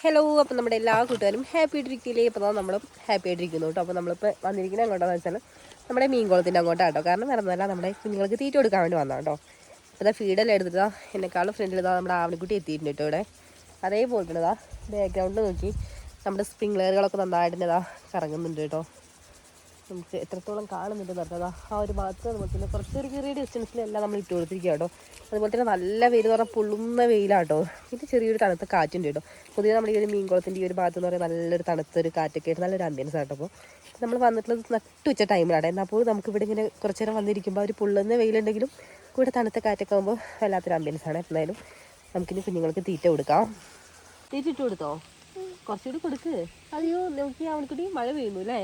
Hello, അപ്പം നമ്മുടെ എല്ലാ കൂട്ടുകാരും ഹാപ്പി ആയിട്ടിരിക്കില്ലേ? അപ്പോൾ നമ്മളും ഹാപ്പി ആയിട്ടിരിക്കുന്നു കേട്ടോ. അപ്പോൾ നമ്മളിപ്പോൾ വന്നിരിക്കുന്നത് എങ്ങോട്ടാണെന്ന് വെച്ചാൽ നമ്മുടെ മീൻകുളത്തിൻ്റെ അങ്ങോട്ടാണ് കേട്ടോ. കാരണം വരുന്നതല്ല, നമ്മുടെ കുഞ്ഞുങ്ങൾക്ക് തീറ്റ കൊടുക്കാൻ വേണ്ടി വന്നാൽ കേട്ടോ. അപ്പോൾ ഇതാ ഫീഡെല്ലാം എടുത്തിട്ടാ എന്നെക്കാളും ഫ്രണ്ടിൽ ഇതാ നമ്മുടെ ആവണിക്കുട്ടി എത്തിയിട്ടുണ്ട് കേട്ടോ ഇവിടെ. അതേപോലെ തന്നെ ഇതാ ബാക്ക്ഗ്രൗണ്ടിൽ നോക്കി നമ്മുടെ സ്പ്രിംഗ്ലറുകളൊക്കെ നന്നായിട്ട് ഇതാ കറങ്ങുന്നുണ്ട് കേട്ടോ. നമുക്ക് എത്രത്തോളം കാണുന്നുണ്ട് നിർത്തതാ ആ ഒരു ഭാഗത്ത്. അതുപോലെ തന്നെ കുറച്ചൊരു ചെറിയ ഡിസ്റ്റൻസിലെല്ലാം നമ്മൾ ഇട്ട് കൊടുത്തിരിക്കുക കേട്ടോ. അതുപോലെ തന്നെ നല്ല വെയിൽ എന്ന് പറഞ്ഞാൽ പൊള്ളുന്ന വെയിലാട്ടോ. ഇത് ചെറിയൊരു തണുത്ത കാറ്റുണ്ട് കേട്ടോ. പൊതുവെ നമ്മുടെ ഈ ഒരു മീൻകുളത്തിൻ്റെ ഈ ഒരു ഭാഗത്ത് എന്ന് പറയുന്നത് നല്ലൊരു തണുത്തൊരു കാറ്റൊക്കെ ആയിട്ട് നല്ലൊരു ആംബിയൻസ് ആട്ടോ. അപ്പോൾ നമ്മൾ വന്നിട്ടുള്ളത് നട്ടുവച്ച ടൈമിലാണ്. എന്നാൽ അപ്പോൾ നമുക്ക് ഇവിടെ ഇങ്ങനെ കുറച്ച് നേരം വന്നിരിക്കുമ്പോൾ ഒരു പൊള്ളുന്ന വെയിലുണ്ടെങ്കിലും കൂടെ തണുത്ത കാറ്റൊക്കെ ആകുമ്പോൾ വല്ലാത്തൊരു ആംബിയൻസ് ആണ്. എന്തായാലും നമുക്കിനി കുഞ്ഞുങ്ങൾക്ക് തീറ്റ കൊടുക്കാം. തീറ്റ ഇട്ട് കൊടുത്തോ? കുറച്ചുകൂടി കൊടുക്ക്. അയ്യോ, നോക്കി അവൾക്കൂടി മഴ പെയ്യുന്നു അല്ലേ?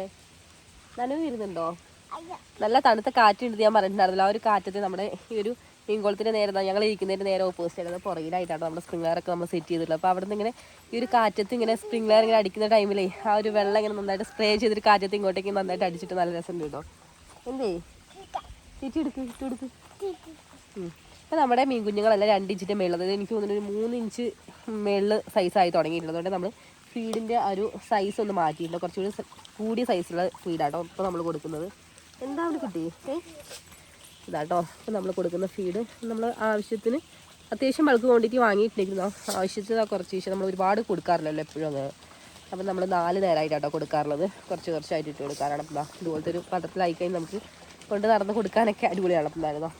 നനവ് വരുന്നുണ്ടോ? നല്ല തണുത്ത കാറ്റുണ്ട് ഞാൻ പറഞ്ഞിട്ടുണ്ടായിരുന്നില്ല. ആ ഒരു കാറ്റത്ത് നമ്മുടെ ഈ ഒരു മീൻകുളത്തിൻ്റെ നേരെ ഞങ്ങൾ ഇരിക്കുന്നതിൻ്റെ നേരെ ഓപ്പോസിറ്റ് ആയിട്ട് പുറകിലായിട്ടാണ് നമ്മുടെ സ്പ്രിംഗ്ലറൊക്കെ നമ്മൾ സെറ്റ് ചെയ്തിട്ടുള്ളത്. അപ്പോൾ അവിടെ നിന്ന് ഇങ്ങനെ ഈ ഒരു കാറ്റത്ത് ഇങ്ങനെ സ്പ്രിംഗ്ലർ ഇങ്ങനെ അടിക്കുന്ന ടൈമിലേ ആ ഒരു വെള്ളം ഇങ്ങനെ നന്നായിട്ട് സ്പ്രേ ചെയ്തൊരു കാറ്റത്ത് ഇങ്ങോട്ടേക്ക് നന്നായിട്ട് അടിച്ചിട്ട് നല്ല രസമുണ്ട് കേട്ടോ. എന്തേ തീറ്റി എടുക്ക്, ഇട്ട് കൊടുക്ക്. അപ്പോൾ നമ്മുടെ മീൻ കുഞ്ഞുങ്ങളെല്ലാം 2 ഇഞ്ചിൻ്റെ മേളിൽ, അതായത് എനിക്ക് തോന്നുന്നു ഒരു 3 ഇഞ്ച് മേളിൽ സൈസായി തുടങ്ങിയിട്ടുള്ളത്. അതുകൊണ്ട് നമ്മൾ ഫീഡിൻ്റെ ആ ഒരു സൈസ് ഒന്ന് മാറ്റിയിട്ടുണ്ട്. കുറച്ചുകൂടി കൂടിയ സൈസുള്ള ഫീഡാട്ടോ ഇപ്പോൾ നമ്മൾ കൊടുക്കുന്നത്. എന്താണ് കിട്ടി ഇതാട്ടോ. ഇപ്പോൾ നമ്മൾ കൊടുക്കുന്ന ഫീഡ് നമ്മൾ ആവശ്യത്തിന് അത്യാവശ്യം ബൾക്ക് ക്വാണ്ടിറ്റി വാങ്ങിയിട്ടുണ്ടെങ്കിലും ആവശ്യത്തിന് കുറച്ച് ശേഷം നമ്മൾ ഒരുപാട് കൊടുക്കാറില്ലല്ലോ എപ്പോഴും അങ്ങനെ. അപ്പം നമ്മൾ 4 നേരമായിട്ടാട്ടോ കൊടുക്കാറുള്ളത്. കുറച്ചായിട്ട് ഇട്ട് കൊടുക്കാറാണ്. അപ്പം ഇതുപോലത്തെ ഒരു പത്രത്തിലായിക്കഴിഞ്ഞാൽ നമുക്ക് കൊണ്ട് നടന്ന് കൊടുക്കാനൊക്കെ അടിപൊളിയാണ്. അപ്പം എന്തായിരുന്നോ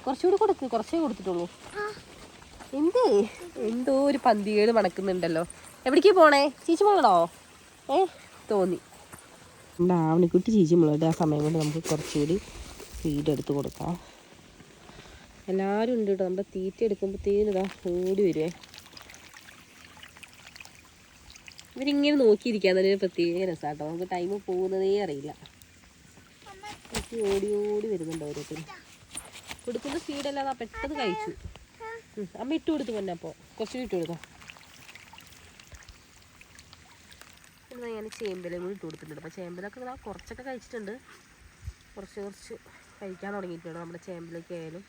കുറച്ചുകൂടി കൊടുക്ക്. കുറച്ചേ കൊടുത്തിട്ടുള്ളൂ. എന്തോ ഒരു പന്തികേട് മണക്കുന്നുണ്ടല്ലോ. എവിടേക്ക് പോണേ? ചീച്ചു മുളകണോ? തോന്നി നമ്മുടെ ആവണിക്കുട്ടി ചീച്ചു മുളക്. ആ സമയം കൊണ്ട് നമുക്ക് കുറച്ചുകൂടി ഫീഡ് എടുത്ത് കൊടുക്കാം. എല്ലാവരും ഉണ്ട് കേട്ടോ. നമ്മുടെ തീറ്റ എടുക്കുമ്പോഴത്തേനും ഇതാ ഓടി വരുവേ. ഇവരിങ്ങനെ നോക്കിയിരിക്കാൻ തന്നെ ഒരു പ്രത്യേക രസമാട്ടോ. നമുക്ക് ടൈം പോകുന്നതേ അറിയില്ല. ഓടി ഓടി വരുന്നുണ്ട് ഓരോരുത്തരും. കൊടുക്കുന്ന ഫീഡല്ലാതെ പെട്ടെന്ന് കഴിച്ചു. അമ്മ ഇട്ട് കൊടുത്തു പൊന്നെ. അപ്പോൾ കുറച്ചുകൂടി ഇട്ട് കൊടുക്കാം. എന്നാൽ ഞാൻ ചേമ്പലും കൂടി ഇട്ട് കൊടുത്തിട്ടുണ്ട്. അപ്പോൾ ചേമ്പലൊക്കെ ഇതാ കുറച്ചൊക്കെ കഴിച്ചിട്ടുണ്ട്. കുറച്ച് കഴിക്കാൻ തുടങ്ങിയിട്ടുണ്ട് നമ്മുടെ ചേമ്പലൊക്കെ ആയാലും.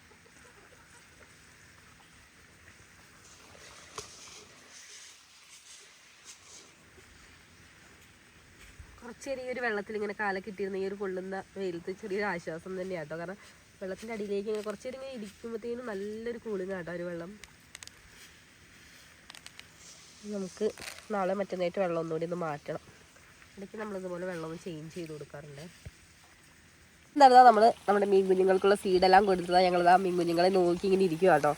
കുറച്ച് നേരം ഈ ഒരു വെള്ളത്തിൽ ഇങ്ങനെ കാലൊക്കെ ഇട്ടിരുന്ന ഈ ഒരു കൊള്ളുന്ന വെയിലത്ത് ചെറിയൊരു ആശ്വാസം തന്നെയാണ് കേട്ടോ. കാരണം വെള്ളത്തിൻ്റെ അടിയിലേക്ക് ഇങ്ങനെ കുറച്ച് നേരം ഇങ്ങനെ ഇരിക്കുമ്പോഴത്തേനും നല്ലൊരു കൂളിംഗ് ആട്ടോ ഒരു വെള്ളം. നമുക്ക് നാളെ മറ്റന്നായിട്ട് വെള്ളം ഒന്നുകൂടി ഒന്ന് മാറ്റണം. ഇടയ്ക്ക് നമ്മളിതുപോലെ വെള്ളം ഒന്ന് ചേഞ്ച് ചെയ്ത് കൊടുക്കാറുണ്ട്. എന്താ നമ്മുടെ മീൻ കുഞ്ഞുങ്ങൾക്കുള്ള സീഡെല്ലാം കൊടുത്തതാണ്. ഞങ്ങളിതാ മീൻ കുഞ്ഞുങ്ങളെ നോക്കി ഇങ്ങനെ ഇരിക്കുക കേട്ടോ.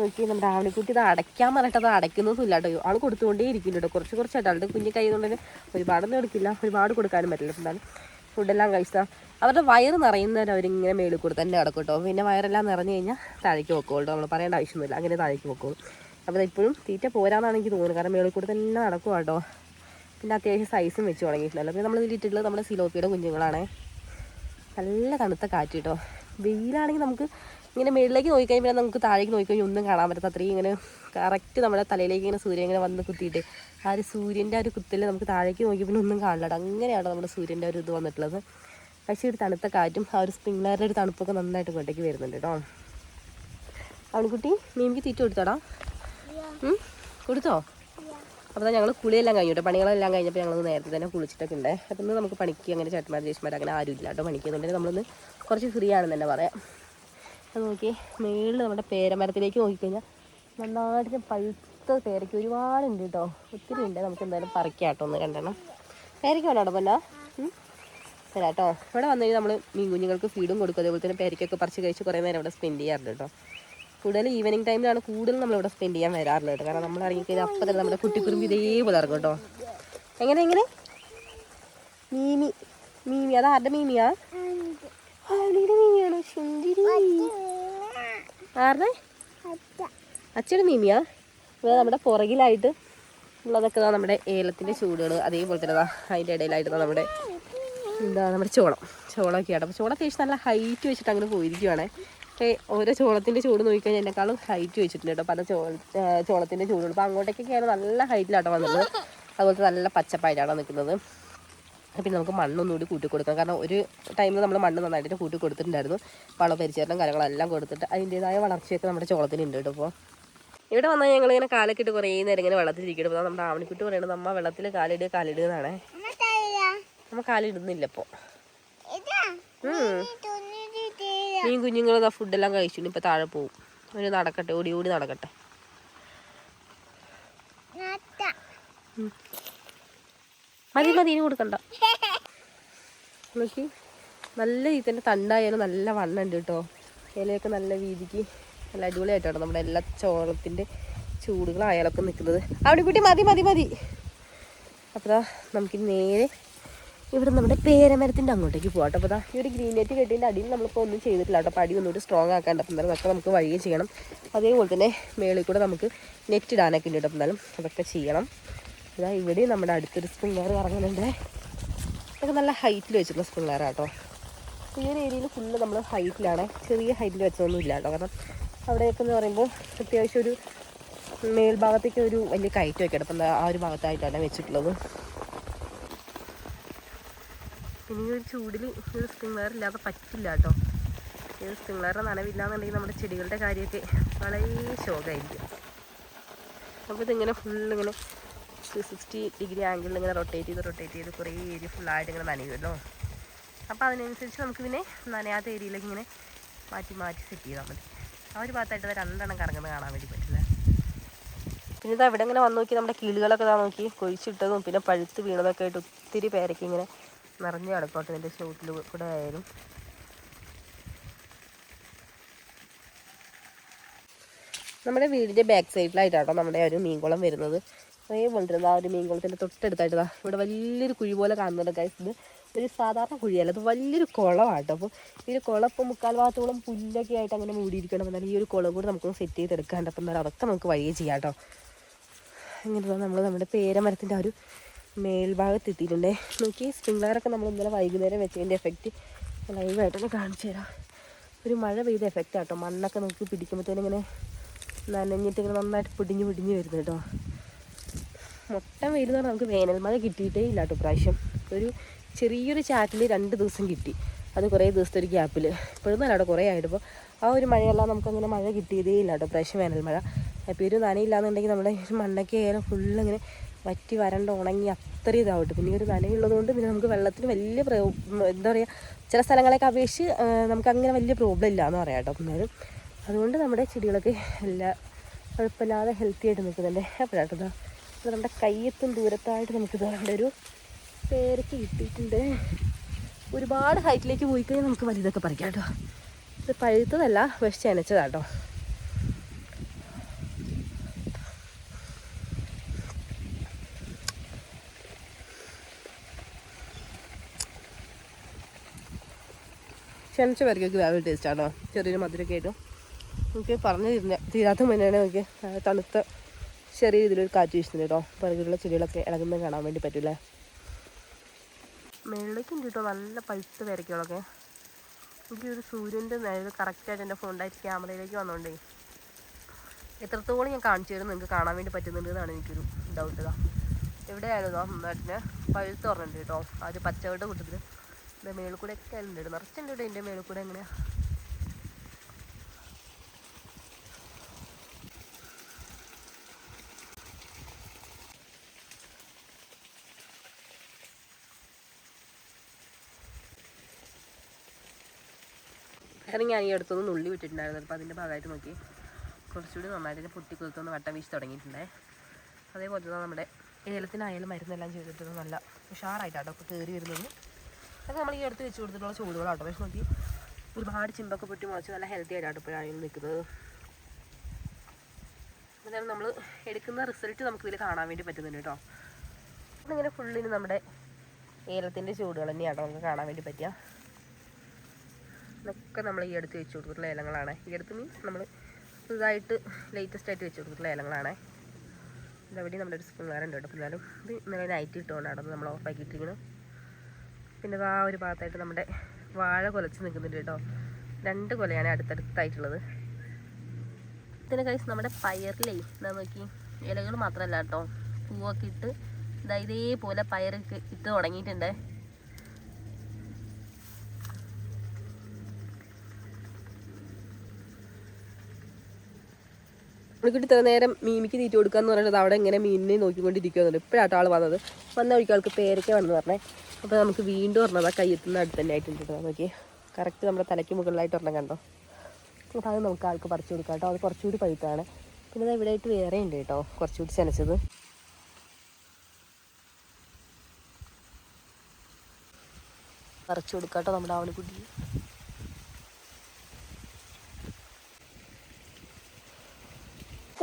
നോക്കി നമ്മുടെ ആവണിക്കുട്ടി ഇത് അടയ്ക്കാൻ പറഞ്ഞിട്ട് അത് അടയ്ക്കുന്നൊന്നും ഇല്ല കേട്ടോ. ആൾ കൊടുത്തുകൊണ്ടേ ഇരിക്കുന്നുണ്ട് കേട്ടോ. കുറച്ചായിട്ട് ആളുടെ കുഞ്ഞ് കൈ കൊണ്ട് തന്നെ ഒരുപാടൊന്നും എടുക്കില്ല, ഒരുപാട് കൊടുക്കാനും പറ്റില്ല. എന്താണ് ഫുഡെല്ലാം കഴിച്ചാൽ അവരുടെ വയറ് നിറയുന്നവരെ അവരിങ്ങനെ മേളിൽ കൂടെ തന്നെ കിടക്കും കേട്ടോ. പിന്നെ വയറെല്ലാം നിറഞ്ഞു കഴിഞ്ഞാൽ താഴേക്ക് വെക്കോളൂ കേട്ടോ. നമ്മൾ പറയേണ്ട ആവശ്യമൊന്നുമില്ല, അങ്ങനെ താഴേക്ക് വെക്കോളൂ. അപ്പോൾ ഇപ്പോഴും തീറ്റ പോരാന്നാണ് എനിക്ക് തോന്നുന്നത്. കാരണം മേളിൽ കൂടെ തന്നെ നടക്കും കേട്ടോ. പിന്നെ അത്യാവശ്യം സൈസും വെച്ച് തുടങ്ങിയിട്ടുണ്ടല്ലോ. പിന്നെ നമ്മൾ ഇതിലിട്ടുള്ളത് നമ്മുടെ സിലോപ്പിയുടെ കുഞ്ഞുങ്ങളാണേ. നല്ല തണുത്ത കാറ്റ് കേട്ടോ. വെയിലാണെങ്കിൽ നമുക്ക് ഇങ്ങനെ മേളിലേക്ക് നോക്കിക്കഴിഞ്ഞാൽ നമുക്ക് താഴേക്ക് നോക്കിക്കഴിഞ്ഞാൽ ഒന്നും കാണാൻ പറ്റാത്ത അത്രയും ഇങ്ങനെ കറക്റ്റ് നമ്മുടെ തലയിലേക്ക് ഇങ്ങനെ സൂര്യൻ ഇങ്ങനെ വന്ന് കുത്തിയിട്ട് ആ ഒരു സൂര്യൻ്റെ ആ ഒരു കുത്തിൽ നമുക്ക് താഴേക്ക് നോക്കി പിന്നെ ഒന്നും കാണില്ല. അങ്ങനെയാണ് നമ്മുടെ സൂര്യൻ്റെ ഒരു ഇത് വന്നിട്ടുള്ളത്. പക്ഷേ ഒരു തണുത്ത കാറ്റും ആ ഒരു സ്പ്രിംഗ്ലറിൻ്റെ ഒരു തണുപ്പൊക്കെ നന്നായിട്ട് ഇങ്ങോട്ടേക്ക് വരുന്നുണ്ട് കേട്ടോ. അവണിക്കുട്ടി മീമിക്ക് തീറ്റ കൊടുത്തോടാ? കൊടുത്തോ? അപ്പോൾ ഞങ്ങൾ കുളിയെല്ലാം കഴിഞ്ഞു കേട്ടോ. പണികളെല്ലാം കഴിഞ്ഞപ്പോൾ ഞങ്ങൾ നേരത്തെ തന്നെ കുളിച്ചിട്ടൊക്കെ ഉണ്ട്. അപ്പം ഇന്ന് നമുക്ക് പണിക്ക് അങ്ങനെ ചേട്ടന്മാർ ചേച്ചിമാർ അങ്ങനെ ആരും ഇല്ല കേട്ടോ. പണിക്കുന്നുണ്ടെങ്കിൽ നമ്മളൊന്ന് കുറച്ച് ഫ്രീ ആണെന്ന് തന്നെ പറയാം. അത് നോക്കി മേളിൽ നമ്മുടെ പേരമരത്തിലേക്ക് നോക്കിക്കഴിഞ്ഞാൽ നന്നായിട്ട് പഴുത്ത പേരയ്ക്ക് ഒരുപാടുണ്ട് കേട്ടോ. ഒത്തിരി ഉണ്ട്. നമുക്ക് എന്തായാലും പറിക്കാം കേട്ടോ. 1-2 പേരയ്ക്ക് വേണോ പൊന്നാ? തരാം കേട്ടോ. ഇവിടെ വന്നു കഴിഞ്ഞാൽ നമ്മൾ മീൻ കുഞ്ഞുങ്ങൾക്ക് ഫീഡും കൊടുക്കും. അതേപോലെ തന്നെ പേരയ്ക്കൊക്കെ പറിച്ച് കഴിച്ച് കുറേ നേരം ഇവിടെ സ്പെൻഡ് ചെയ്യാറുണ്ട് കേട്ടോ. കൂടുതൽ ഈവനിങ് ടൈമിലാണ് കൂടുതൽ നമ്മളിവിടെ സ്പെൻഡ് ചെയ്യാൻ വരാറുള്ളത് കേട്ടോ. കാരണം നമ്മൾ ഇറങ്ങിക്കഴിഞ്ഞാൽ അപ്പം തന്നെ നമ്മുടെ കുട്ടിക്കുറുമ്പ് ഇതേപോലെ ഇറങ്ങും കേട്ടോ. എങ്ങനെ മീമി അത് ആരുടെ മീമിയാ? ആരുടെ മീമിയാണോ? സുന്ദരി. ആരുടെ? അച്ഛയുടെ മീമിയാ? ഇവിടെ നമ്മുടെ പുറകിലായിട്ട് ഉള്ളതൊക്കെ നമ്മുടെ ഏലത്തിൻ്റെ ചൂടുകൾ. അതേപോലെ തന്നെ അതിൻ്റെ ഇടയിലായിട്ട് നമ്മുടെ നമ്മുടെ ചോളമൊക്കെ ആട്ടോ. അപ്പോൾ ചോളം അത്യാവശ്യം നല്ല ഹൈറ്റ് വെച്ചിട്ട് അങ്ങനെ പോയിരിക്കുവാണേ. പക്ഷേ ഓരോ ചോളത്തിൻ്റെ ചൂട് നോക്കിക്കഴിഞ്ഞാൽ എന്നെക്കാളും ഹൈറ്റ് വെച്ചിട്ടുണ്ട് കേട്ടോ. പല ചോളത്തിൻ്റെ ചൂടുകൾ. അപ്പോൾ അങ്ങോട്ടേക്കൊക്കെ ആയാലും നല്ല ഹൈറ്റിലാട്ടോ വന്നത്. അതുപോലത്തെ നല്ല പച്ചപ്പായിട്ടാണ് നിൽക്കുന്നത്. പിന്നെ നമുക്ക് മണ്ണൊന്നുകൂടി കൂട്ടി കൊടുക്കാം. കാരണം ഒരു ടൈമിൽ നമ്മൾ മണ്ണ് നന്നായിട്ട് കൂട്ടി കൊടുത്തിട്ടുണ്ടായിരുന്നു. വളം പരിചരണം കാര്യങ്ങളെല്ലാം കൊടുത്തിട്ട് അതിൻ്റേതായ വളർച്ചയൊക്കെ നമ്മുടെ ചോളത്തിനുണ്ട് കേട്ടോ. അപ്പോൾ ഇവിടെ വന്നാൽ ഞങ്ങളിങ്ങനെ കാലൊക്കെ ഇട്ട് കുറേ നേരം ഇങ്ങനെ വെള്ളത്തിലിരിക്കണം. അപ്പോൾ നമ്മുടെ ആവണിക്കുട്ടി പറയണത് നമ്മ വെള്ളത്തിൽ കാലിടുക എന്നാണേ. നമ്മൾ കാലിടുന്നില്ല ഇപ്പോൾ. മീൻ കുഞ്ഞുങ്ങൾ ഫുഡെല്ലാം കഴിച്ചു. ഇപ്പം താഴെ പോവും. ഒരു നടക്കട്ടെ, ഓടി ഓടി നടക്കട്ടെ. മതി മതി, ഇനി കൊടുക്കണ്ട. നോക്കി, നല്ല ഇതിൻ്റെ തണ്ടായാലും നല്ല വണ്ണുണ്ട് കേട്ടോ. ഇലയൊക്കെ നല്ല വീതിക്ക് നല്ല അടിപൊളിയായിട്ടാണ് നമ്മുടെ എല്ലാ ചോളത്തിൻ്റെ ചൂടുകളായാലൊക്കെ നിൽക്കുന്നത്. അവിടെ കുട്ടി മതി മതി മതി. അപ്പോൾ നമുക്ക് നേരെ ഇവിടെ നമ്മുടെ പേരമരത്തിൻ്റെ അങ്ങോട്ടേക്ക് പോകാം കേട്ടോ. അപ്പോൾ ഈ ഒരു ഗ്രീൻ നെറ്റ് കെട്ടിൻ്റെ അടിയിൽ നമ്മളിപ്പോൾ ഒന്നും ചെയ്തിട്ടില്ല കേട്ടോ. അപ്പോൾ അടി ഒന്നുകൂടി സ്ട്രോങ് ആക്കാണ്ട്. അപ്പം എന്നാലും അതൊക്കെ നമുക്ക് വഴിയെ ചെയ്യണം. അതേപോലെ തന്നെ മേളിൽ കൂടെ നമുക്ക് നെറ്റ് ഇടാനൊക്കെ ഉണ്ട് കേട്ടോ. അപ്പം എന്നാലും അതൊക്കെ ചെയ്യണം. അതാ ഇവിടെ നമ്മുടെ അടുത്തൊരു സ്പ്രിംഗ്ലർ ഇറങ്ങുന്നുണ്ട്. അതൊക്കെ നല്ല ഹൈറ്റിൽ വെച്ചിട്ടുള്ള സ്പ്രിംഗ്ലർ കേട്ടോ. ഈ ഒരു ഏരിയയിൽ ഫുള്ള് നമ്മൾ ഹൈറ്റിലാണ്. ചെറിയ ഹൈറ്റിൽ വെച്ചതൊന്നും ഇല്ല കേട്ടോ. കാരണം അവിടെയൊക്കെ എന്ന് പറയുമ്പോൾ അത്യാവശ്യം ഒരു മേൽഭാഗത്തേക്ക് ഒരു വലിയ കയറ്റ് വയ്ക്കണം. അപ്പം ആ ഒരു ഭാഗത്തായിട്ടാണ് വെച്ചിട്ടുള്ളത്. ഇനി ഒരു ചൂടിൽ ഒരു സ്പ്രിംഗ്ലർ ഇല്ലാതെ പറ്റില്ല കേട്ടോ. ഈ ഒരു സ്പ്രിംഗ്ലറിൻ്റെ നനവില്ലാന്നുണ്ടെങ്കിൽ നമ്മുടെ ചെടികളുടെ കാര്യമൊക്കെ വളരെ ശോകമായിരിക്കും. അപ്പോൾ ഇതിങ്ങനെ ഫുള്ളിങ്ങനെ 360 ഡിഗ്രി ആംഗിളിൽ ഇങ്ങനെ റൊട്ടേറ്റ് ചെയ്ത് കുറേ ഏരിയ ഫുള്ളായിട്ട് ഇങ്ങനെ നനയുമല്ലോ. അപ്പോൾ അതിനനുസരിച്ച് നമുക്കിതിനെ നനയാത്ത ഏരിയയിലേക്ക് ഇങ്ങനെ മാറ്റി സെറ്റ് ചെയ്താൽ മതി. ആ ഒരു ഭാഗത്തായിട്ട് രണ്ടെണ്ണം കറങ്ങുന്നത് കാണാൻ വേണ്ടി പറ്റില്ല. പിന്നെ ഇത് അവിടെ ഇങ്ങനെ വന്ന് നോക്കി നമ്മുടെ കിളികളൊക്കെ നോക്കി കൊഴിച്ചിട്ടതും പിന്നെ പഴുത്ത് വീണതൊക്കെ ആയിട്ട് ഒത്തിരി പേരൊക്കെ ഇങ്ങനെ നിറഞ്ഞു കിടക്കോട്ടെ ഇതിൻ്റെ ഷൂട്ടിൽ കൂടെ ആയാലും. നമ്മുടെ വീടിൻ്റെ ബാക്ക് സൈഡിലായിട്ടാട്ടോ നമ്മുടെ ഒരു മീൻകുളം വരുന്നത്. അതേപോലെ തന്നെ ആ ഒരു മീൻകുളത്തിൻ്റെ തൊട്ടടുത്തായിട്ട് ഇവിടെ വലിയൊരു കുഴി പോലെ കാണുന്നുണ്ട് ഗൈസ്. ഇത് ഒരു സാധാരണ കുഴിയല്ല, അത് വലിയൊരു കുളമാട്ടോ. അപ്പോൾ ഈ ഒരു കുളം ഇപ്പോൾ 3/4 ഭാഗത്തോളം പുല്ലൊക്കെ ആയിട്ട് അങ്ങനെ മൂടിയിരിക്കണം. എന്നാലും ഈ ഒരു കുളം കൂടെ നമുക്കൊന്ന് സെറ്റ് ചെയ്തെടുക്കാണ്ട്. അപ്പം എന്നാലും അതൊക്കെ നമുക്ക് വഴിയെ ചെയ്യാം കേട്ടോ. ഇങ്ങനെ നമ്മൾ നമ്മുടെ പേരമരത്തിൻ്റെ ആ ഒരു മേൽഭാഗത്ത് എത്തിയിട്ടുണ്ടേ. നോക്കി, സ്പ്രിംഗ്ലറൊക്കെ നമ്മൾ ഇന്നലെ വൈകുന്നേരം വെച്ചതിൻ്റെ എഫക്റ്റ് ലൈവായിട്ടൊന്ന് കാണിച്ചു തരാം. ഒരു മഴ പെയ്ത എഫക്റ്റ് ആട്ടോ. മണ്ണൊക്കെ നമുക്ക് പിടിക്കുമ്പോഴത്തേനും ഇങ്ങനെ നനഞ്ഞിട്ട് ഇങ്ങനെ നന്നായിട്ട് പിടിഞ്ഞ് വരുന്നു കേട്ടോ. മൊത്തം വെയിൽ എന്ന് പറഞ്ഞാൽ നമുക്ക് വേനൽ മഴ കിട്ടിയിട്ടേ ഇല്ല കേട്ടോ പ്രാവശ്യം. ഒരു ചെറിയൊരു ചാറ്റിൽ 2 ദിവസം കിട്ടി. അത് കുറേ ദിവസത്തെ ഒരു ഗ്യാപ്പിൽ. ഇപ്പോഴൊന്നും അല്ല കേട്ടോ, കുറേ ആയിട്ട്. ഇപ്പോൾ ആ ഒരു മഴയെല്ലാം നമുക്കങ്ങനെ മഴ കിട്ടിയതേ ഇല്ല കേട്ടോ പ്രാവശ്യം വേനൽ മഴ. അപ്പോൾ ഒരു നനയില്ലാന്നുണ്ടെങ്കിൽ നമ്മുടെ മണ്ണൊക്കെ ആയാലും ഫുള്ളിങ്ങനെ വറ്റി വരണ്ട് ഉണങ്ങി അത്രയും ഇതാവട്ടെ. പിന്നെ ഒരു നനയുള്ളതുകൊണ്ട് പിന്നെ നമുക്ക് വെള്ളത്തിന് വലിയ എന്താ പറയുക, ചില സ്ഥലങ്ങളെയൊക്കെ അപേക്ഷിച്ച് നമുക്കങ്ങനെ വലിയ പ്രോബ്ലം ഇല്ല എന്ന് പറയാം കേട്ടോ. എന്നാലും അതുകൊണ്ട് നമ്മുടെ ചെടികളൊക്കെ എല്ലാ കുഴപ്പമില്ലാതെ ഹെൽത്തി ആയിട്ട് നിൽക്കുന്നുണ്ട്. അപ്പോഴാട്ടോ നമ്മുടെ കയ്യെത്തും ദൂരത്തായിട്ട് നമുക്കിത് അവിടെ ഒരു പേരയ്ക്ക് കിട്ടിയിട്ടുണ്ട്. ഒരുപാട് ഹൈറ്റിലേക്ക് പോയി കഴിഞ്ഞാൽ നമുക്ക് വലുതൊക്കെ പറിക്കാം കേട്ടോ. ഇത് പഴുത്തതല്ല, പക്ഷെ ചനച്ചതാട്ടോ. ക്ഷണിച്ച പേരയ്ക്കൊക്കെ വേറെ ടേസ്റ്റാണോ. ചെറിയൊരു മധുരമൊക്കെ ആയിട്ടും നമുക്ക് പറഞ്ഞു തീരാത്ത മുന്നേ നമുക്ക് തണുത്ത ചെറിയ രീതിയിലൊരു കാറ്റ് വീശുന്നുണ്ട് കേട്ടോ. പിറകിലുള്ള ചെടികളൊക്കെ ഇളകുന്നത് കാണാൻ വേണ്ടി പറ്റില്ലേ. മേളിലേക്ക് ഉണ്ട് കേട്ടോ നല്ല പഴുത്ത പേരയ്ക്കുകളൊക്കെ. എനിക്ക് ഒരു സൂര്യൻ്റെ നേരെ കറക്റ്റായിട്ട് എൻ്റെ ഫോണിൻ്റെ ക്യാമറയിലേക്ക് വന്നുകൊണ്ടേ എത്രത്തോളം ഞാൻ കാണിച്ചു തരും നിങ്ങൾക്ക് കാണാൻ വേണ്ടി പറ്റുന്നുണ്ട് എന്നാണ് എനിക്കൊരു ഡൗട്ട്. ഇതാ എവിടെയായിരുന്നോ നന്നായിട്ട് പഴുത്ത് പറഞ്ഞിട്ടുണ്ട് കേട്ടോ. ആ ഒരു പച്ചവയുടെ കൂട്ടത്തിൽ എൻ്റെ മേളിൽ കൂടെ ഒക്കെ ഉണ്ട്, നിറച്ചുണ്ട് കേട്ടോ. എൻ്റെ മേളിൽ കൂടെ എങ്ങനെയാണ് കാരണം ഞാൻ ഈ അടുത്തൊന്ന് നുള്ളി വിട്ടിട്ടുണ്ടായിരുന്നു. അപ്പോൾ അതിൻ്റെ ഭാഗമായിട്ട് നോക്കി കുറച്ചുകൂടി നന്നായിട്ട് പൊട്ടിക്കൊടുത്തൊന്ന് വട്ടം വീശി തുടങ്ങിയിട്ടുണ്ടേ. അതേപോലെ തന്നെ നമ്മുടെ ഏലത്തിനായാലും മരുന്നെല്ലാം ചെയ്തിട്ട് നല്ല ഉഷാറായിട്ടാട്ടോ അപ്പോൾ കയറി വരുന്നത്. അതൊക്കെ നമ്മൾ ഈ അടുത്ത് വെച്ച് കൊടുത്തിട്ടുള്ള ചൂടുകളാട്ടോ. പക്ഷെ നോക്കി ഒരുപാട് ചിമ്പൊക്കെ പൊട്ടി മുളച്ച് നല്ല ഹെൽത്തി ആയിട്ടാട്ടോ ഇപ്പോഴാണ് നിൽക്കുന്നത്. അതായത് നമ്മൾ എടുക്കുന്ന റിസൾട്ട് നമുക്കിതിൽ കാണാൻ വേണ്ടി പറ്റുന്നുണ്ട് കേട്ടോ. ഇങ്ങനെ ഫുള്ളിന് നമ്മുടെ ഏലത്തിൻ്റെ ചൂടുകൾ തന്നെയാട്ടോ നമുക്ക് കാണാൻ വേണ്ടി പറ്റുക. ഇതൊക്കെ നമ്മൾ ഈ അടുത്ത് വെച്ച് കൊടുത്തിട്ടുള്ള ഇലങ്ങളാണ്. ഈ അടുത്ത് മീൻസ് നമ്മൾ പുതുതായിട്ട് ലേറ്റസ്റ്റ് ആയിട്ട് വെച്ച് കൊടുത്തിട്ടുള്ള ഇലങ്ങളാണ്. ഇതവിടെ നമ്മുടെ ഒരു സ്പ്രിംഗ്ലർ ഉണ്ട് കേട്ടോ. എന്നാലും ഇത് ഇന്നലെ നൈറ്റ് ഇട്ടുകൊണ്ടാണ് നമ്മൾ ഓഫാക്കിയിട്ടിരിക്കുന്നത്. പിന്നെ ആ ഒരു ഭാഗത്തായിട്ട് നമ്മുടെ വാഴ കുലച്ച് നിൽക്കുന്നുണ്ട് കേട്ടോ. 2 കുലയാണ് അടുത്തടുത്തായിട്ടുള്ളത്. ഇതിന് കഴിച്ച് നമ്മുടെ പയറിലേ എന്താ നോക്കി ഇലകൾ മാത്രമല്ല കേട്ടോ, പൂവൊക്കെ ഇട്ട് ഇതേപോലെ പയറൊക്കെ ഇട്ട് തുടങ്ങിയിട്ടുണ്ട്. അവൾക്കിട്ട് ഇത്ര നേരം മീമിക്ക് തീറ്റ കൊടുക്കാന്ന് പറഞ്ഞിട്ട് അവിടെ ഇങ്ങനെ മീനിനെ നോക്കിക്കൊണ്ടിരിക്കുന്നുണ്ട്. ഇപ്പോഴാട്ടോ ആൾ വന്നത്. വന്ന വഴിക്ക് ആൾക്ക് പേരയ്ക്ക വന്ന് പറഞ്ഞേ. അപ്പോൾ നമുക്ക് വീണ്ടും പറഞ്ഞത് ആ കയ്യെത്തുന്ന അടുത്ത് തന്നെ ആയിട്ടുണ്ട്. നോക്കി കറക്റ്റ് നമ്മുടെ തലയ്ക്ക് മുകളിലായിട്ട് ഒരെണ്ണം കണ്ടോ. അപ്പോൾ അത് നമുക്ക് ആൾക്ക് പറിച്ചു കൊടുക്കാം കേട്ടോ. അത് കുറച്ചുകൂടി പഴുത്താണ്. പിന്നെ അത് ഇവിടെ ആയിട്ട് വേറെ ഉണ്ട് കേട്ടോ, കുറച്ചുകൂടി ചെനച്ചത്. പറിച്ചു കൊടുക്കാം കേട്ടോ നമ്മുടെ ആവണിക്കുട്ടി.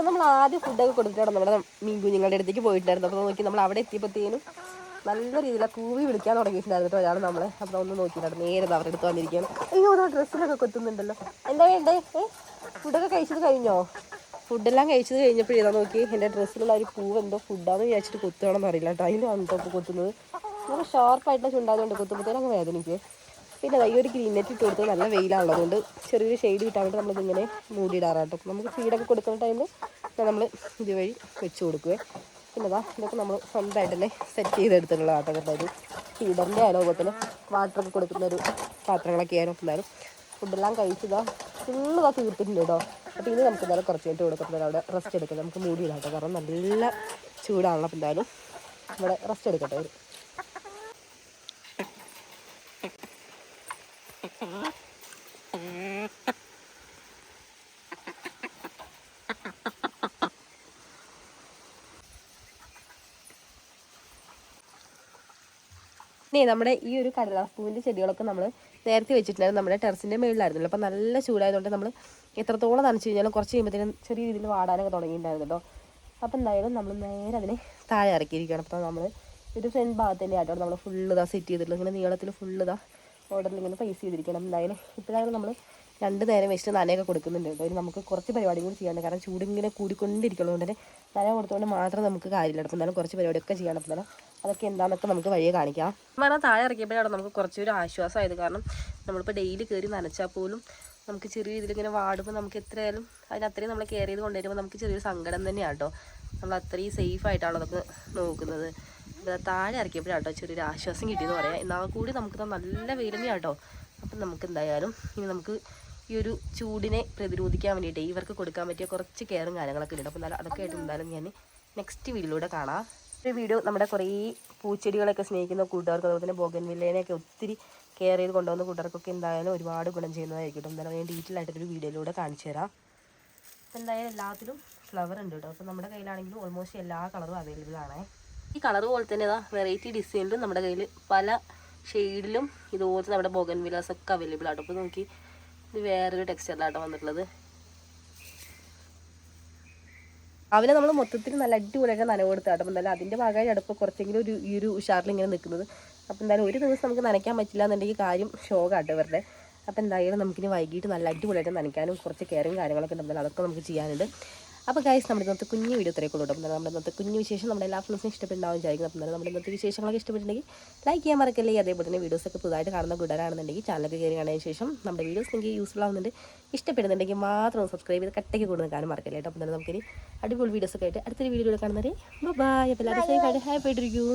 നമ്മൾ ആദ്യം ഫുഡൊക്കെ കൊടുത്തിട്ടാണ് നമ്മുടെ മീൻ കുഞ്ഞുങ്ങളുടെ അടുത്തേക്ക് പോയിട്ടുണ്ടായിരുന്നു. അപ്പോൾ നോക്കി നമ്മൾ അവിടെ എത്തിയപ്പോഴത്തേനും നല്ല രീതിയിലാണ് കൂവി വിളിക്കാൻ തുടങ്ങിയിട്ടുണ്ടായിരുന്നു കേട്ടോ ഒരാൾ നമ്മളെ. അപ്പോൾ ഒന്ന് നോക്കിയിട്ടാണ് നേരെ അവരുടെ അടുത്ത് വന്നിരിക്കുകയാണ്. അയ്യോ അതാ ഡ്രസ്സിലൊക്കെ കൊത്തുന്നുണ്ടല്ലോ. എന്താ വേണ്ടേ? ഫുഡൊക്കെ കഴിച്ചത് കഴിഞ്ഞോ? ഫുഡെല്ലാം കഴിച്ചത് കഴിഞ്ഞപ്പോൾ ഇതാ നോക്കി എൻ്റെ ഡ്രസ്സിലുള്ള ഒരു പൂവ് എന്തോ ഫുഡാന്ന് വിചാരിച്ചിട്ട് കൊത്തുകയാണെന്ന് അറിയില്ല കേട്ടോ. അതിലാണ് ഇപ്പോൾ കൊത്തുന്നത്. നല്ല ഷാർപ്പായിട്ടുള്ള ചുണ്ടാകുന്നുണ്ട് കൊത്തുമ്പോഴത്തേനൊക്കെ വേദനിക്ക്. പിന്നെ ഈ ഒരു ഗ്രീൻ നെറ്റ് ഇട്ട് കൊടുത്ത് നല്ല വെയിലാണുള്ളതുകൊണ്ട് ചെറിയൊരു ഷെയ്ഡ് കിട്ടാൻ വേണ്ടി നമ്മളിതിങ്ങനെ മൂടിയിടാറാട്ടോ. നമുക്ക് ഫീഡൊക്കെ കൊടുക്കുന്ന ടൈമിൽ നമ്മൾ ഇതുവഴി വെച്ച് കൊടുക്കുകയെ. പിന്നെ ഇതൊക്കെ നമ്മൾ സ്വന്തമായിട്ട് തന്നെ സെറ്റ് ചെയ്തെടുത്തിട്ടുള്ള ആട്ടോ. ഒരു ഫീഡറിൻ്റെ ആയാലും അതുപോലെ തന്നെ വാട്ടറൊക്കെ കൊടുക്കുന്ന ഒരു പാത്രങ്ങളൊക്കെ ആയാലും എന്തായാലും ഫുഡെല്ലാം കഴിച്ചതാ ഫുള്ള് തീർത്തിട്ടുണ്ട് കേട്ടോ. അപ്പോൾ ഇനി നമുക്ക് എന്തായാലും കുറച്ച് കഴിഞ്ഞിട്ട് കൊടുക്കുമ്പോൾ അവിടെ റെസ്റ്റ് എടുക്കാം. നമുക്ക് മൂടിയിടാം കേട്ടോ, കാരണം നല്ല ചൂടാണല്ലോ. അപ്പോൾ എന്തായാലും ഇവിടെ റെസ്റ്റ് എടുക്കട്ടെ വരും. നമ്മുടെ ഈ ഒരു കടലാസ് പൂവിൻ്റെ ചെടികളൊക്കെ നമ്മൾ നേരത്തെ വെച്ചിട്ടുണ്ടായിരുന്നു. നമ്മുടെ ടെറസിൻ്റെ മേളിലായിരുന്നല്ലോ. അപ്പോൾ നല്ല ചൂടായതുകൊണ്ട് നമ്മൾ എത്രത്തോളം നനച്ച് കഴിഞ്ഞാലും കുറച്ച് കഴിയുമ്പോഴത്തേനും ചെറിയ രീതിയിൽ വാടാനൊക്കെ തുടങ്ങിയിട്ടുണ്ടായിരുന്നു കേട്ടോ. അപ്പോൾ എന്തായാലും നമ്മൾ നേരെ അതിനെ താഴെ ഇറക്കിയിരിക്കുകയാണ്. അപ്പോൾ നമ്മൾ ഒരു ഫ്രണ്ട് ഭാഗത്ത് തന്നെ ആട്ടോ നമ്മൾ ഫുള്ള് സെറ്റ് ചെയ്തിട്ടുള്ളത്. ഇങ്ങനെ നീളത്തിൽ ഫുള്ള് ഓർഡറിൽ ഇങ്ങനെ പൈസ ചെയ്തിരിക്കണം. എന്തായാലും ഇപ്പോഴാണ് നമ്മൾ 2 നേരം വെച്ചിട്ട് നനയൊക്കെ കൊടുക്കുന്നുണ്ട് കേട്ടോ. ഇനി നമുക്ക് കുറച്ച് പരിപാടി കൂടി ചെയ്യാണ്ട്, കാരണം ചൂടിങ്ങനെ കൂടിക്കൊണ്ടിരിക്കുന്നതുകൊണ്ട് തന്നെ നന കൊടുത്തുകൊണ്ട് മാത്രം നമുക്ക് കാര്യമില്ല. അപ്പോൾ എന്നാലും കുറച്ച് പരിപാടിയൊക്കെ ചെയ്യണം. അപ്പോൾ അതൊക്കെ എന്താണെന്നൊക്കെ നമുക്ക് വഴിയെ കാണിക്കാം. പറഞ്ഞാൽ താഴെ ഇറക്കിയപ്പോഴാണ് നമുക്ക് കുറച്ചൊരു ആശ്വാസമായത്. കാരണം നമ്മളിപ്പോൾ ഡെയിലി കയറി നനച്ചാൽ പോലും നമുക്ക് ചെറിയ രീതിയിൽ ഇങ്ങനെ വാടുമ്പോൾ നമുക്ക് എത്രയായാലും അതിനത്രയും നമ്മൾ കെയർ ചെയ്ത് കൊണ്ടുവരുമ്പോൾ നമുക്ക് ചെറിയൊരു സങ്കടം തന്നെയാണ് കേട്ടോ. നമ്മൾ അത്രയും സേഫായിട്ടാണല്ലോ അതൊക്കെ നോക്കുന്നത്. അപ്പോൾ താഴെ ഇറക്കിയപ്പോഴാട്ടോ ചെറിയൊരു ആശ്വാസം കിട്ടിയെന്ന് പറയാം. എന്നാൽ കൂടി നമുക്ക് നല്ല വെയിലന്നെയാണ് കേട്ടോ. അപ്പം നമുക്ക് എന്തായാലും ഇനി നമുക്ക് ഈ ഒരു ചൂടിനെ പ്രതിരോധിക്കാൻ വേണ്ടിയിട്ട് ഇവർക്ക് കൊടുക്കാൻ പറ്റിയ കുറച്ച് കെയറും കാര്യങ്ങളൊക്കെ ഉണ്ട്. അപ്പോൾ അതൊക്കെ ആയിട്ട് എന്തായാലും ഞാൻ നെക്സ്റ്റ് വീഡിയോയിലൂടെ കാണാം. ഒരു വീഡിയോ നമ്മുടെ കുറേ പൂച്ചെടികളൊക്കെ സ്നേഹിക്കുന്ന കൂട്ടുകാർക്ക്, അതുപോലെ തന്നെ ബോഗൻവില്ലേനെയൊക്കെ ഒത്തിരി കെയർ ചെയ്ത് കൊണ്ടുവന്ന കൂട്ടുകാർക്കൊക്കെ എന്തായാലും ഒരുപാട് ഗുണം ചെയ്യുന്നതായിരിക്കും. എന്തായാലും ഞാൻ ഡീറ്റെയിൽ ആയിട്ടൊരു വീഡിയോയിലൂടെ കാണിച്ചു തരാം. എന്തായാലും എല്ലാത്തിലും ഫ്ലവർ ഉണ്ട് കേട്ടോ. അപ്പോൾ നമ്മുടെ കയ്യിലാണെങ്കിലും ഓൾമോസ്റ്റ് എല്ലാ കളറും അവൈലബിൾ ആണ്. ഈ കളർ പോലെ തന്നെ വെറൈറ്റി ഡിസൈനിലും നമ്മുടെ കയ്യിൽ പല ഷെയ്ഡിലും ഇതുപോലത്തെ നമ്മുടെ ബോഗൻവില്ലാസ് ഒക്കെ അവൈലബിൾ ആട്ടോ. അപ്പോൾ നോക്കി ഇത് വേറൊരു ടെക്സ്ചറിലാട്ടോ വന്നിട്ടുള്ളത്. അവനെ നമ്മൾ മൊത്തത്തിൽ നല്ല അടിപൊളിയായിട്ട് നനവ് കൊടുത്താട്ടോ. അപ്പം എന്തായാലും അതിൻ്റെ ഭാഗമായി അടുപ്പ് കുറച്ചെങ്കിലും ഈ ഒരു ഉഷാറിൽ ഇങ്ങനെ നിൽക്കുന്നത്. അപ്പോൾ എന്തായാലും ഒരു ദിവസം നമുക്ക് നനയ്ക്കാൻ പറ്റില്ല എന്നുണ്ടെങ്കിൽ കാര്യം ഷോക്കാട്ടോ ഇവരുടെ. അപ്പോൾ എന്തായാലും നമുക്കിനി വൈകിട്ട് നല്ല അടിപൊളിയായിട്ട് നനയ്ക്കാനും കുറച്ച് കെയറും കാര്യങ്ങളൊക്കെ ഉണ്ടെങ്കിൽ അതൊക്കെ നമുക്ക് ചെയ്യാനുണ്ട്. അപ്പോൾ ഗൈസ് നമ്മുടെ ഇന്നത്തെ കുഞ്ഞു വീഡിയോ ഇത്രയൊക്കെ ഉള്ളൂ. അപ്പോൾ നമ്മുടെ ഇന്നത്തെ കുഞ്ഞു വിശേഷം നമ്മുടെ എല്ലാ ഫ്രണ്ട്സിനും ഇഷ്ടപ്പെട്ടുണ്ടാവും വിചാരിക്കുന്നത്. അപ്പോൾ നമ്മുടെ ഇന്നത്തെ വിശേഷങ്ങളൊക്കെ ഇഷ്ടപ്പെട്ടിട്ടുണ്ടെങ്കിൽ ലൈക്ക് ചെയ്യാൻ മറക്കല്ലേ. അതേപോലെ തന്നെ വീഡിയോസൊക്കെ പുതുതായിട്ട് കാണുന്ന കൂട്ടുകാരാണെന്നുണ്ടെങ്കിൽ ചാനലൊക്കെ കയറി കാണുന്നതിന് ശേഷം നമ്മുടെ വീഡിയോസ് നിങ്ങൾക്ക് യൂസ്ഫുൾ ആവുന്നുണ്ട്, ഇഷ്ടപ്പെടുന്നുണ്ടെങ്കിൽ മാത്രം സബ്സ്ക്രൈബ് ചെയ്ത് കട്ടയ്ക്ക് കൂടുതൽ കാണാൻ മറക്കല്ലേ കേട്ടോ. അപ്പോൾ തന്നെ നമുക്കൊരു അടിപൊളി വീഡിയോസൊക്കെ ആയിട്ട് അടുത്തൊരു വീഡിയോ കാണുന്നത് ബൈ. അപ്പോൾ എല്ലാവരും സേഫ് ആയിട്ട് ഹാപ്പി ആയിട്ടിരിക്കൂ.